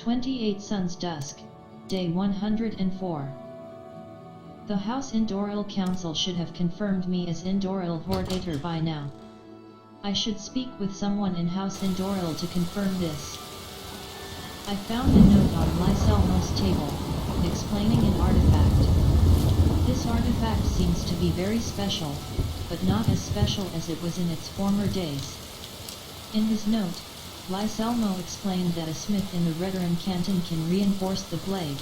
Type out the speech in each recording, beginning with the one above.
28 Suns Dusk, Day 104. The House Indoril Council should have confirmed me as Indoril Hordator by now. I should speak with someone in House Indoril to confirm this. I found a note on Lyselmo's table, explaining an artifact. This artifact seems to be very special, but not as special as it was in its former days. In his note, Lyselmo explained that a smith in the Redoran Canton can reinforce the blade.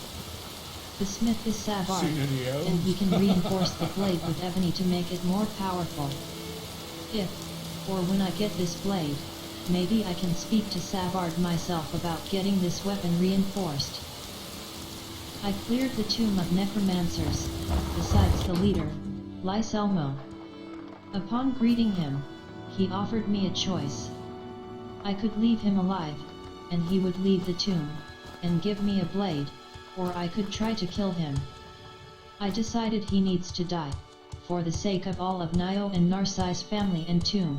The smith is Savard, and he can reinforce the blade with ebony to make it more powerful. If, or when I get this blade, maybe I can speak to Savard myself about getting this weapon reinforced. I cleared the tomb of necromancers, besides the leader, Lyselmo. Upon greeting him, he offered me a choice. I could leave him alive, and he would leave the tomb, and give me a blade, or I could try to kill him. I decided he needs to die, for the sake of all of Nio and Narsai's family and tomb.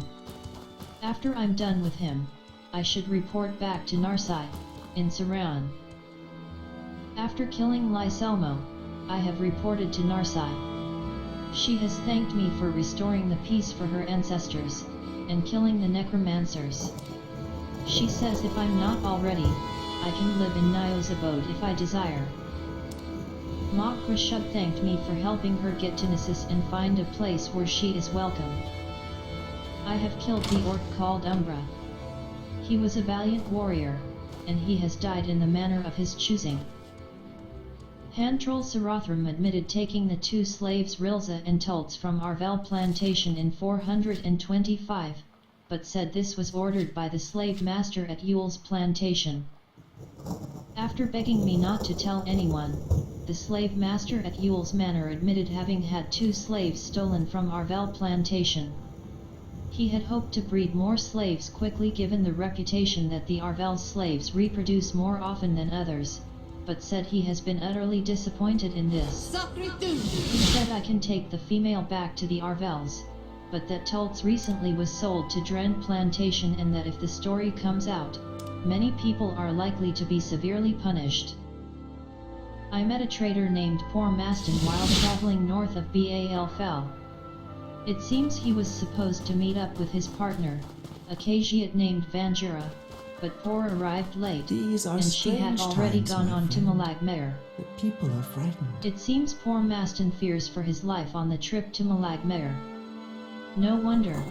After I'm done with him, I should report back to Narsai, in Saran. After killing Lyselmo, I have reported to Narsai. She has thanked me for restoring the peace for her ancestors, and killing the necromancers. She says if I'm not already, I can live in Nio's abode if I desire. Ma Krashug thanked me for helping her get to Nessus and find a place where she is welcome. I have killed the orc called Umbra. He was a valiant warrior, and he has died in the manner of his choosing. Hantrol Sarathram admitted taking the two slaves Rilza and Tultz from Arvel plantation in 425, but said this was ordered by the slave master at Yule's plantation. After begging me not to tell anyone, the slave master at Yule's manor admitted having had two slaves stolen from Arvel plantation. He had hoped to breed more slaves quickly given the reputation that the Arvel slaves reproduce more often than others, but said he has been utterly disappointed in this. He said I can take the female back to the Arvels, but that Tultz recently was sold to Dren plantation and that if the story comes out, many people are likely to be severely punished. I met a trader named Poor Maston while traveling north of Bal Fell. It seems he was supposed to meet up with his partner, a Khajiit named Vanjura, but Poor arrived late, and she had already gone on to Malagmer. The people are frightened. It seems Poor Maston fears for his life on the trip to Malagmer. No wonder.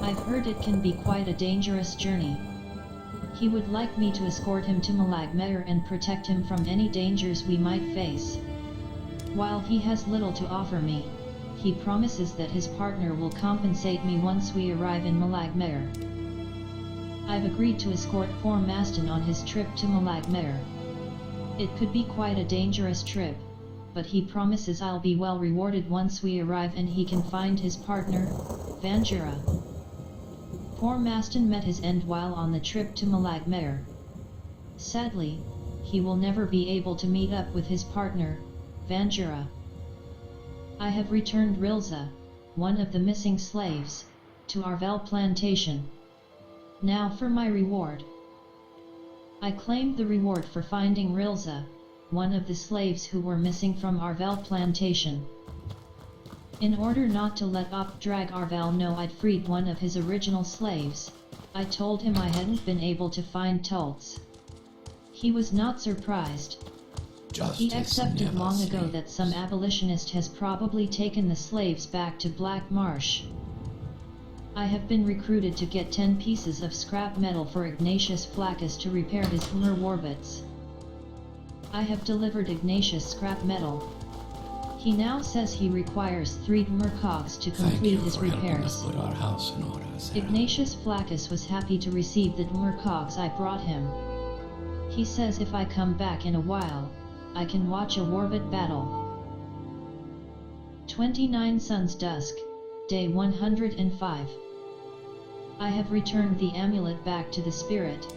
I've heard it can be quite a dangerous journey. He would like me to escort him to Malagmer and protect him from any dangers we might face. While he has little to offer me, he promises that his partner will compensate me once we arrive in Malagmer. I've agreed to escort Poor Maston on his trip to Malagmer. It could be quite a dangerous trip, but he promises I'll be well rewarded once we arrive and he can find his partner, Vanjura. Poor Maston met his end while on the trip to Malagmer. Sadly, he will never be able to meet up with his partner, Vanjura. I have returned Rilza, one of the missing slaves, to Arvel plantation. Now for my reward. I claimed the reward for finding Rilza, one of the slaves who were missing from Arvel plantation. In order not to let Opdrag Arvel know I'd freed one of his original slaves, I told him I hadn't been able to find Tultz. He was not surprised. He accepted long ago that some abolitionist has probably taken the slaves back to Black Marsh. I have been recruited to get 10 pieces of scrap metal for Ignatius Flaccus to repair his Hummer warbits. I have delivered Ignatius scrap metal. He now says he requires 3 Mercogs to complete his repairs. Put our house in order, Sarah. Ignatius Flaccus was happy to receive the Mercogs I brought him. He says if I come back in a while, I can watch a warbit battle. 29 Suns Dusk, Day 105. I have returned the amulet back to the spirit.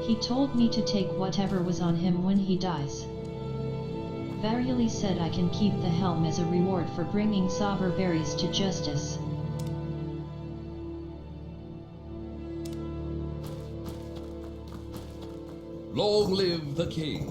He told me to take whatever was on him when he dies. Varially said I can keep the helm as a reward for bringing Savar berries to justice. Long live the king.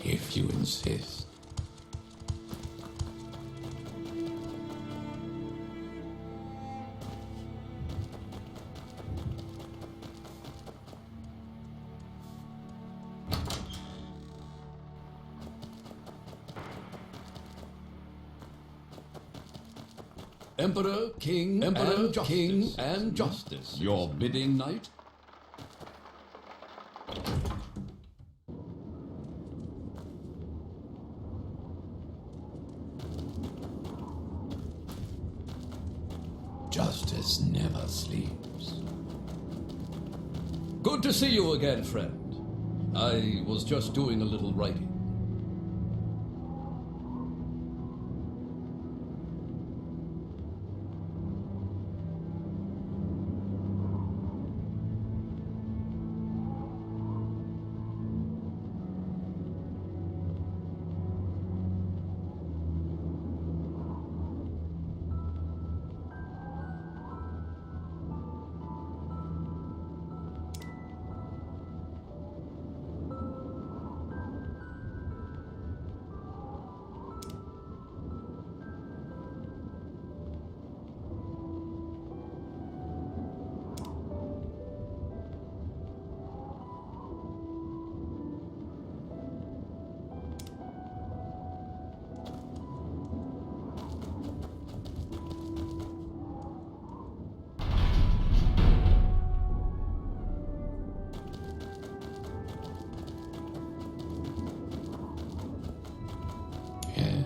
If you insist. Emperor, king, and justice. Your bidding, knight? Justice never sleeps. Good to see you again, friend. I was just doing a little writing. Yeah.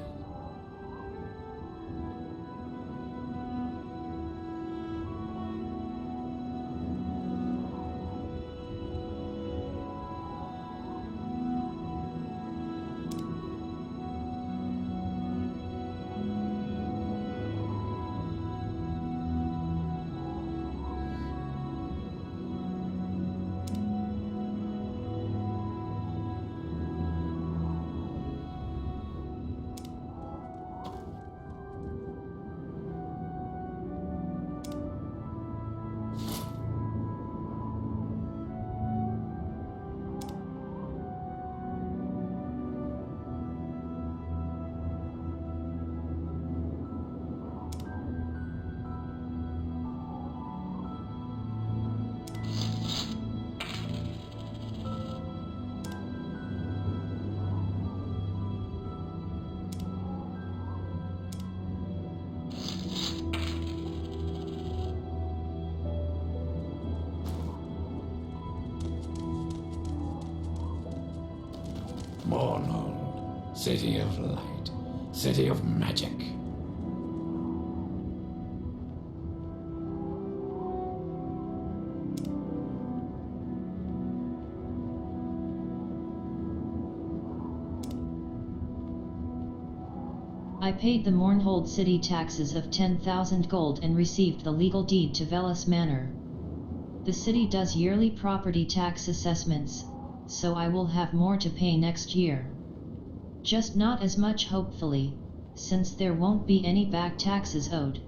Morrowind, city of light, city of magic. I paid the Mornhold city taxes of 10,000 gold and received the legal deed to Velas Manor. The city does yearly property tax assessments, so I will have more to pay next year. Just not as much hopefully, since there won't be any back taxes owed.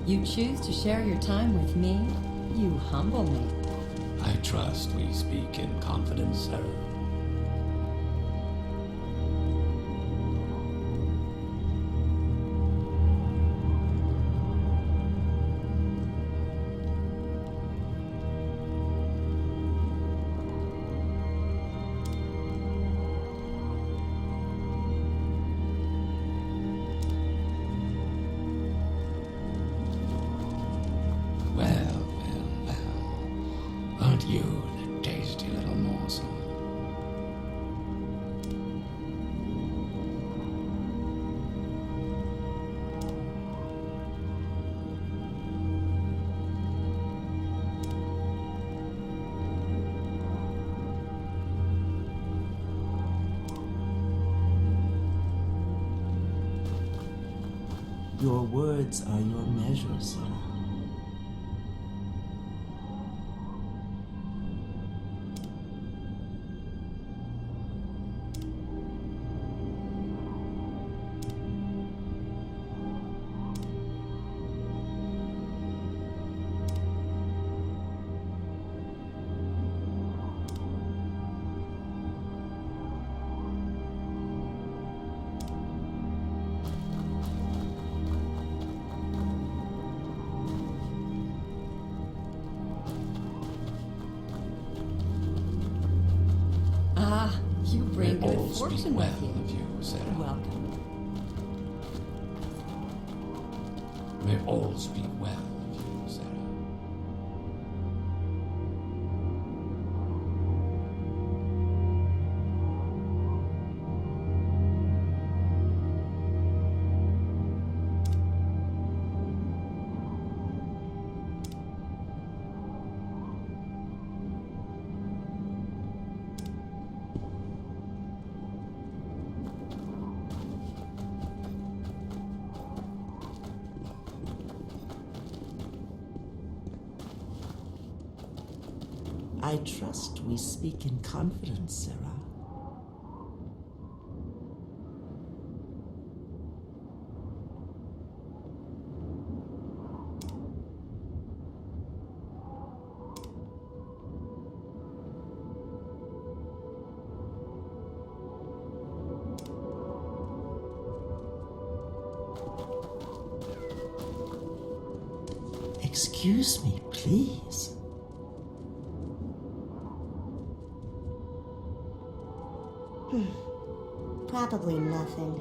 You choose to share your time with me? You humble me. I trust we speak in confidence, Sarah. Aren't you the tasty little morsel? Your words are your measure, Sarah. You bring May all good speak fortune well with you. of you, Sarah. Welcome. May all speak well of you, Sarah. I trust we speak in confidence, Sarah. Excuse me, please. Probably nothing.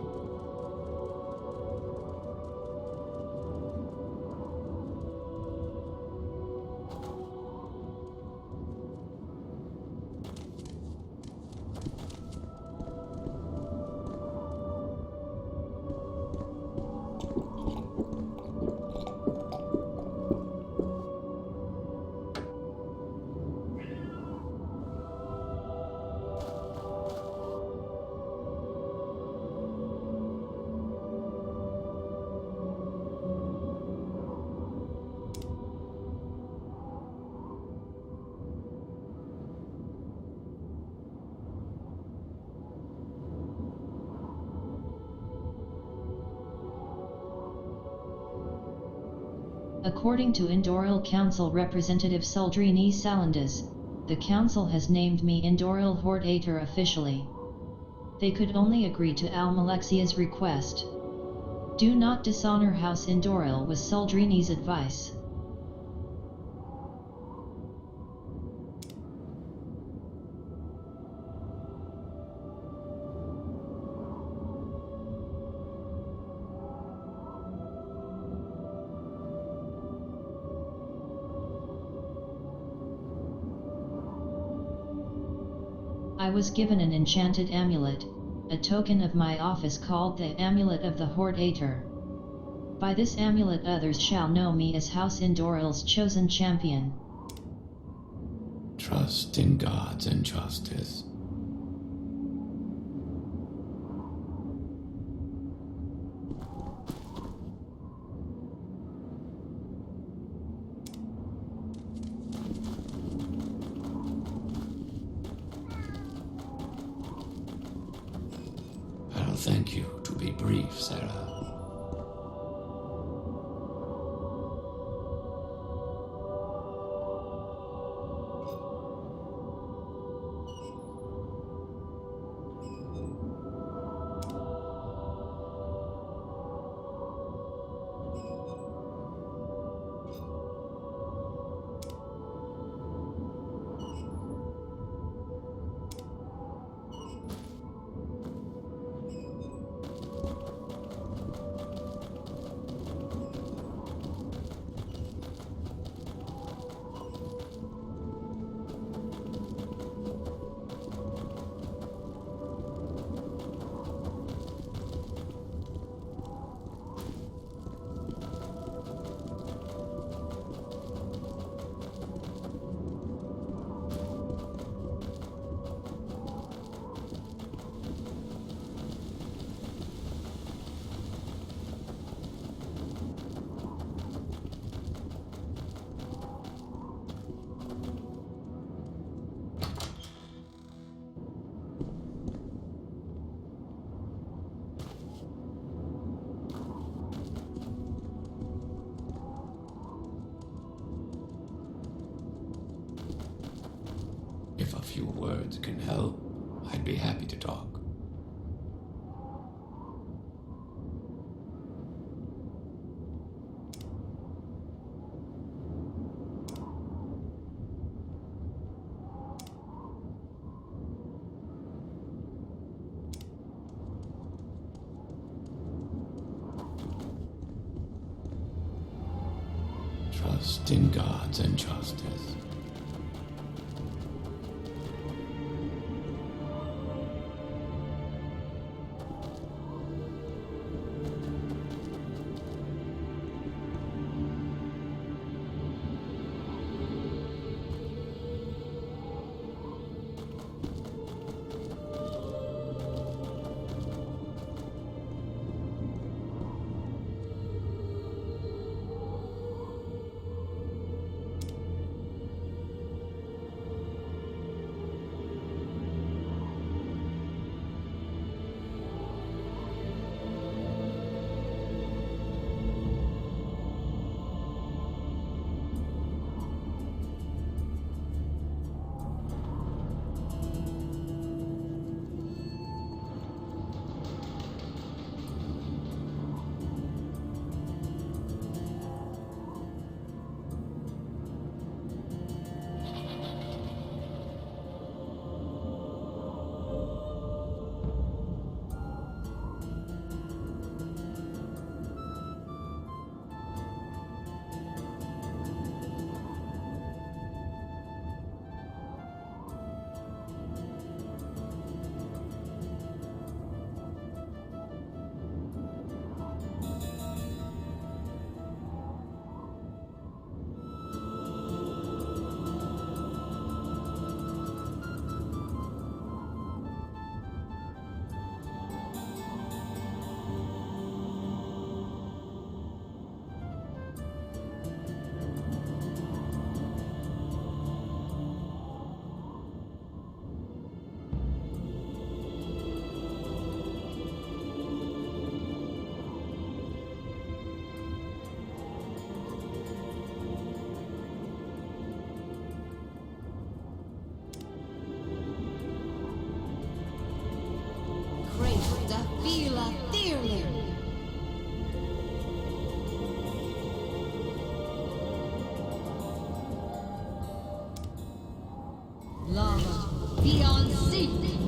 According to Indoril Council Representative Suldrini Salandas, the Council has named me Indoril Hordator officially. They could only agree to Almalexia's request. Do not dishonor House Indoril was Suldrini's advice. I was given an enchanted amulet, a token of my office called the Amulet of the Hordator. By this amulet others shall know me as House Indoril's chosen champion. Trust in God's injustice. I'll thank you to be brief, Sarah. few words can help, I'd be happy to talk. Trust in gods and justice. Lava, beyond safety.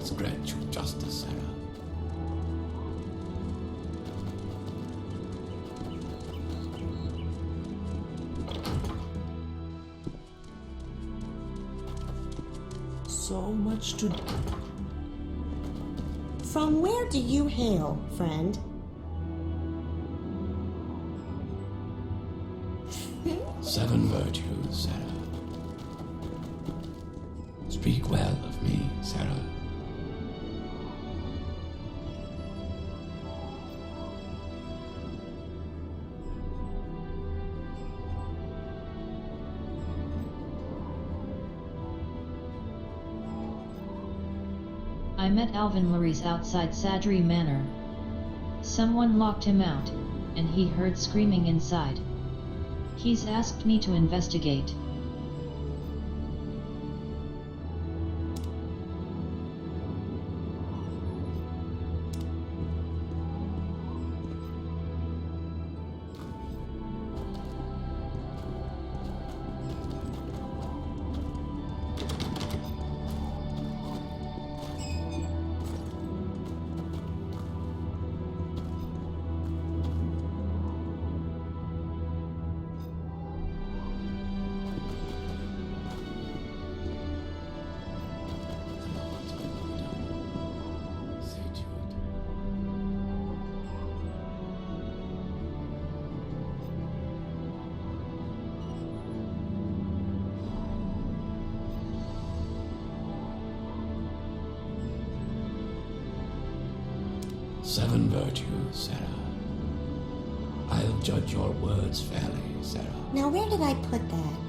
gods grant you justice, Sarah. So much to... From where do you hail, friend? 7 virtues, Sarah. Speak well of me, Sarah. I met Alvin Larice outside Sadri Manor. Someone locked him out, and he heard screaming inside. He's asked me to investigate. Seven virtues, Sarah. I'll judge your words fairly, Sarah. Now where did I put that?